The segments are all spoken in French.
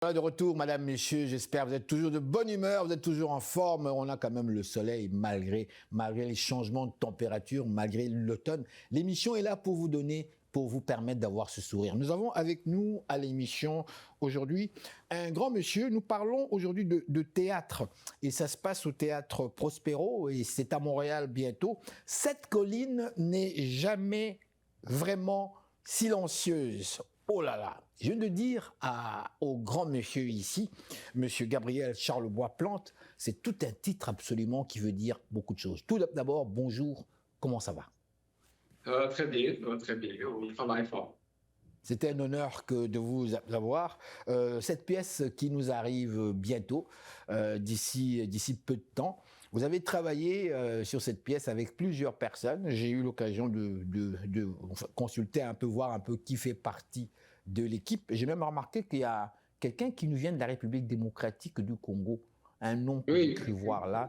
Voilà, de retour, madame, messieurs, j'espère que vous êtes toujours de bonne humeur, vous êtes toujours en forme. On a quand même le soleil malgré les changements de température, malgré l'automne. L'émission est là pour vous donner, pour vous permettre d'avoir ce sourire. Nous avons avec nous à l'émission aujourd'hui un grand monsieur. Nous parlons aujourd'hui de théâtre et ça se passe au théâtre Prospero et c'est à Montréal bientôt. Cette colline n'est jamais vraiment silencieuse. Oh là là, je viens de dire au grand monsieur ici, monsieur Gabriel Charlebois-Plante, c'est tout un titre absolument qui veut dire beaucoup de choses. Tout d'abord, bonjour, comment ça va? Ça va très bien, ça va très bien. On travaille fort. C'était un honneur de vous avoir. Cette pièce qui nous arrive bientôt, d'ici peu de temps, vous avez travaillé sur cette pièce avec plusieurs personnes. J'ai eu l'occasion de consulter un peu, voir un peu qui fait partie de l'équipe. J'ai même remarqué qu'il y a quelqu'un qui nous vient de la République démocratique du Congo, un nom que j'ai Oui, cru voir là,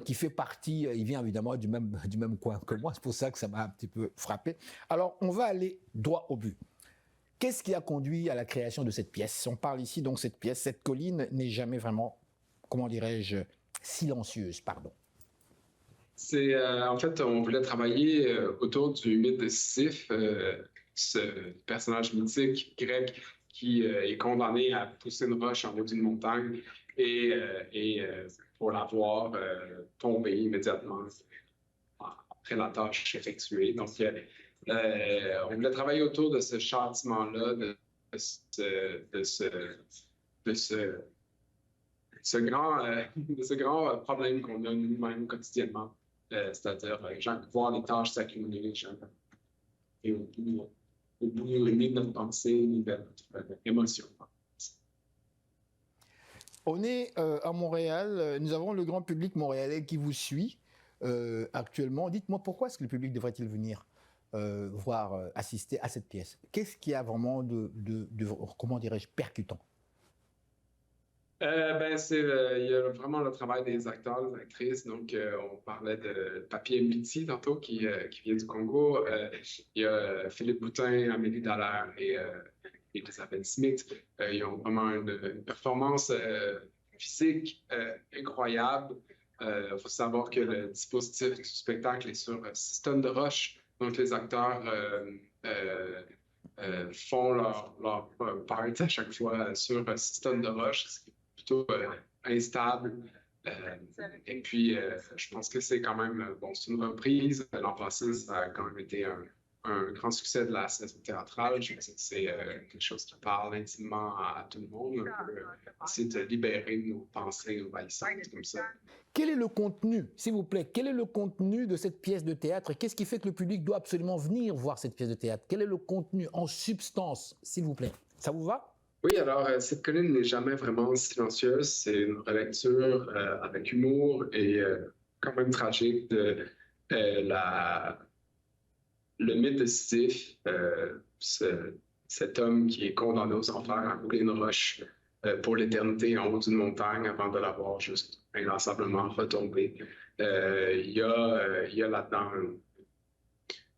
qui fait partie, il vient évidemment du même coin que moi, c'est pour ça que ça m'a un petit peu frappé. Alors, on va aller droit au but. Qu'est-ce qui a conduit à la création de cette pièce? On parle ici donc cette pièce, cette colline n'est jamais vraiment, comment dirais-je, silencieuse, pardon. c'est en fait, on voulait travailler autour du mythe de Sisyphe, ce personnage mythique grec qui est condamné à pousser une roche en haut d'une montagne et pour la voir tomber immédiatement après la tâche effectuée. Donc, on voulait travailler autour de ce châtiment-là, de ce, de ce de ce grand problème qu'on a nous-mêmes quotidiennement, c'est-à-dire voir les tâches s'accumuler et au bout de notre pensée, de notre émotion. On est à Montréal, nous avons le grand public montréalais qui vous suit actuellement. Dites-moi pourquoi est-ce que le public devrait-il venir voir, assister à cette pièce? Qu'est-ce qui a vraiment comment dirais-je, percutant? Il y a vraiment le travail des acteurs, des actrices. Donc, on parlait de Papier Mbiti tantôt, qui vient du Congo. Il y a Philippe Boutin, Amélie Dallaire et Elisabeth Smith. Ils ont vraiment une performance physique incroyable. Il faut savoir que le dispositif du spectacle est sur 6 tonnes de roche. Donc, les acteurs font leur part à chaque fois sur 6 tonnes de roche, ce qui est plutôt instable. Et puis, je pense que c'est quand même, bon, c'est une reprise. L'an passé, ça a quand même été un grand succès de la saison théâtrale. Je pense que c'est quelque chose qui parle intimement à tout le monde. On peut essayer de libérer nos pensées envahissantes comme ça. Quel est le contenu, s'il vous plaît, quel est le contenu de cette pièce de théâtre et qu'est-ce qui fait que le public doit absolument venir voir cette pièce de théâtre? Quel est le contenu en substance, s'il vous plaît? Ça vous va? Oui, alors, cette colline n'est jamais vraiment silencieuse. C'est une relecture avec humour et quand même tragique de la le mythe de Sisyphe, cet homme qui est condamné aux enfers à rouler une roche pour l'éternité en haut d'une montagne avant de la voir juste inlassablement retomber. Il y a là-dedans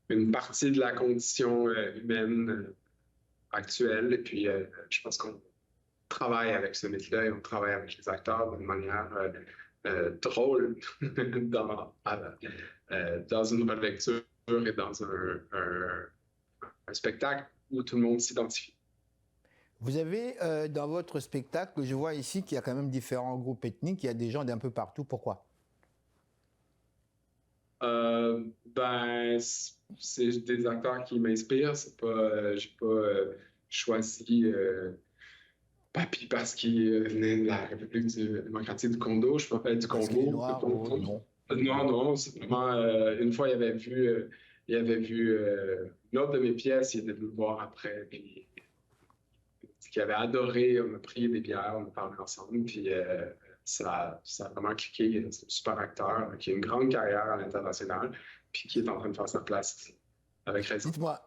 une partie de la condition humaine actuelle. Et puis, je pense qu'on travaille avec ce mythe-là et on travaille avec les acteurs d'une manière drôle dans une relecture et dans un spectacle où tout le monde s'identifie. Vous avez dans votre spectacle, je vois ici qu'il y a quand même différents groupes ethniques, il y a des gens d'un peu partout. Pourquoi? Ben, c'est des acteurs qui m'inspirent. C'est pas, j'ai pas choisi Papi parce qu'il venait de la République démocratique du Congo. Je suis pas fait du Parce qu'il est Congo. noir ou non? Non, non, c'est vraiment une fois il avait vu une autre de mes pièces, il était venu me voir après, puis qui avait adoré, on a pris des bières, on a parlé ensemble, puis ça a vraiment cliqué. C'est un super acteur qui a une grande carrière à l'international, puis qui est en train de faire sa place ici, avec raison. Dites-moi,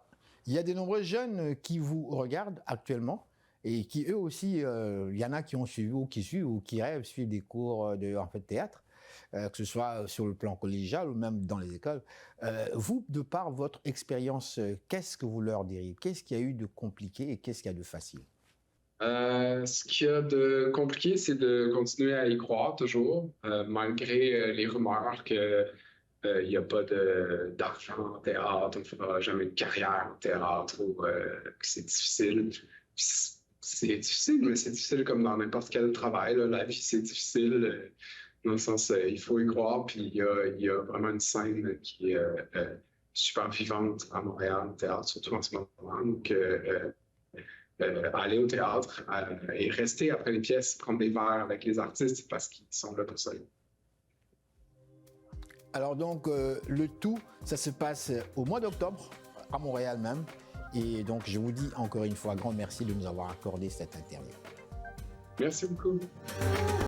il y a de nombreux jeunes qui vous regardent actuellement et qui eux aussi, il y en a qui ont suivi ou qui suivent ou qui rêvent suivre des cours de en fait, théâtre, que ce soit sur le plan collégial ou même dans les écoles. Vous, de par votre expérience, qu'est-ce que vous leur diriez? Qu'est-ce qu'il y a eu de compliqué et qu'est-ce qu'il y a de facile? Ce qu'il y a de compliqué, c'est de continuer à y croire toujours, malgré les rumeurs que il n'y a pas d'argent en théâtre, on ne fera jamais de carrière en théâtre, ou que c'est difficile. C'est difficile, mais c'est difficile comme dans n'importe quel travail, là. La vie, c'est difficile, dans le sens, il faut y croire, puis il y a vraiment une scène qui est super vivante à Montréal, au théâtre, surtout en ce moment. Donc, aller au théâtre et rester après les pièces, prendre des verres avec les artistes parce qu'ils sont là pour ça. Alors donc, le tout, ça se passe au mois d'octobre, à Montréal même. Et donc, je vous dis encore une fois, grand merci de nous avoir accordé cette interview. Merci beaucoup.